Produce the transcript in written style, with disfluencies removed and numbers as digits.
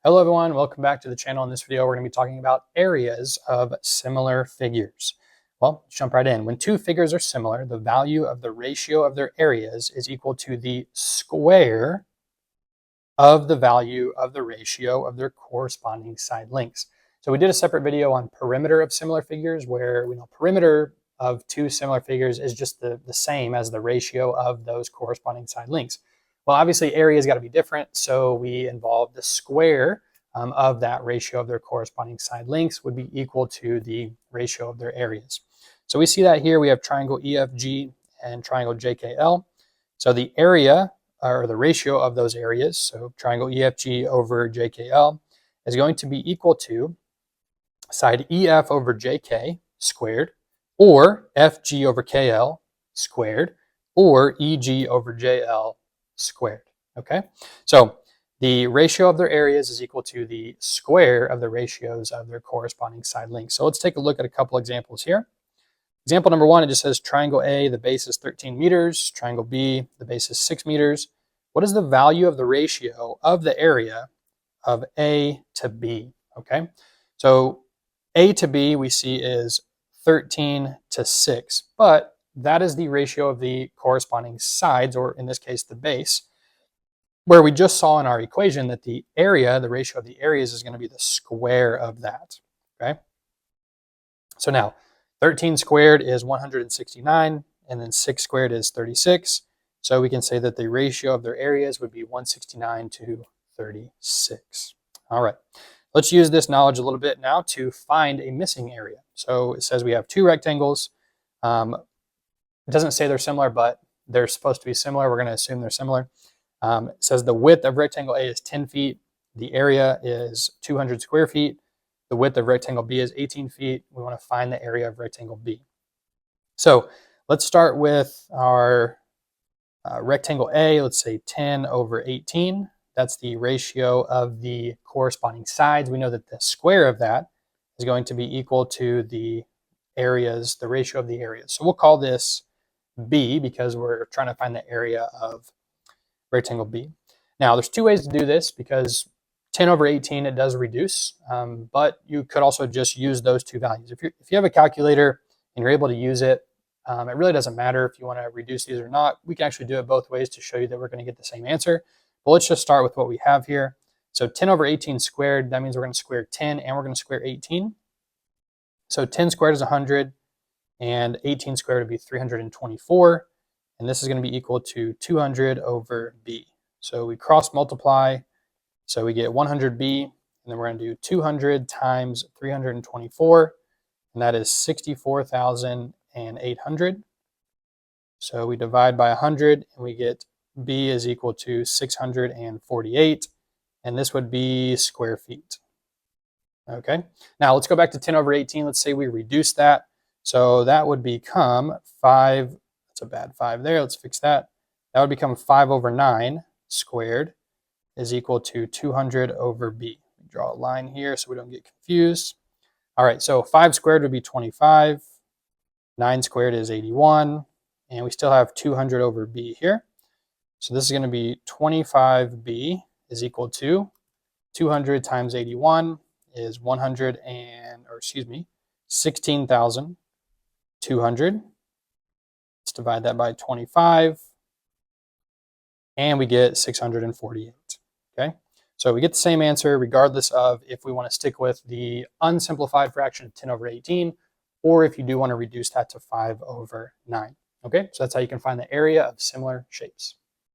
Hello everyone, welcome back to the channel. In this video, we're going to be talking about areas of similar figures. Well, let's jump right in. When two figures are similar, the value of the ratio of their areas is equal to the square of the value of the ratio of their corresponding side lengths. So we did a separate video on perimeter of similar figures where we know perimeter of two similar figures is just the same as the ratio of those corresponding side lengths. Well, obviously area's got to be different, so we involve the square of that ratio of their corresponding side lengths would be equal to the ratio of their areas. So we see that here we have triangle EFG and triangle JKL. So the area or the ratio of those areas, so triangle EFG over JKL, is going to be equal to side EF over JK squared, or FG over KL squared, or EG over JL squared. Okay, so the ratio of their areas is equal to the square of the ratios of their corresponding side lengths. So let's take a look at a couple examples here. Example number one, it just says triangle A, the base is 13 meters. Triangle B, the base is 6 meters. What is the value of the ratio of the area of A to B? Okay, so A to B we see is 13 to 6, but that is the ratio of the corresponding sides, or in this case, the base, where we just saw in our equation that the area, the ratio of the areas, is going to be the square of that. Okay, so now 13 squared is 169, and then 6 squared is 36. So we can say that the ratio of their areas would be 169 to 36. All right, let's use this knowledge a little bit now to find a missing area. So it says we have two rectangles. It doesn't say they're similar, but they're supposed to be similar. We're going to assume they're similar. It says the width of rectangle A is 10 feet. The area is 200 square feet. The width of rectangle B is 18 feet. We want to find the area of rectangle B. So let's start with our rectangle A. Let's say 10 over 18. That's the ratio of the corresponding sides. We know that the square of that is going to be equal to the areas, the ratio of the areas. So we'll call this B because we're trying to find the area of rectangle B. Now there's two ways to do this because 10 over 18, it does reduce, but you could also just use those two values. If you have a calculator and you're able to use it, it really doesn't matter if you want to reduce these or not. We can actually do it both ways to show you that we're going to get the same answer. But let's just start with what we have here. So 10 over 18 squared, that means we're going to square 10 and we're going to square 18. So 10 squared is 100 and 18 squared would be 324. And this is going to be equal to 200 over B. So we cross multiply. So we get 100B, and then we're going to do 200 times 324, and that is 64,800. So we divide by 100, and we get B is equal to 648, and this would be square feet. Okay, now let's go back to 10 over 18. Let's say we reduce that. So that would become 5, that's a bad 5 there, let's fix that. That would become 5 over 9 squared is equal to 200 over B. Draw a line here so we don't get confused. All right, so 5 squared would be 25, 9 squared is 81, and we still have 200 over B here. So this is going to be 25B is equal to 200 times 81 is 16,200. Let's divide that by 25, and we get 648. Okay, so we get the same answer regardless of if we want to stick with the unsimplified fraction of 10 over 18, or if you do want to reduce that to 5 over 9. Okay, so that's how you can find the area of similar shapes.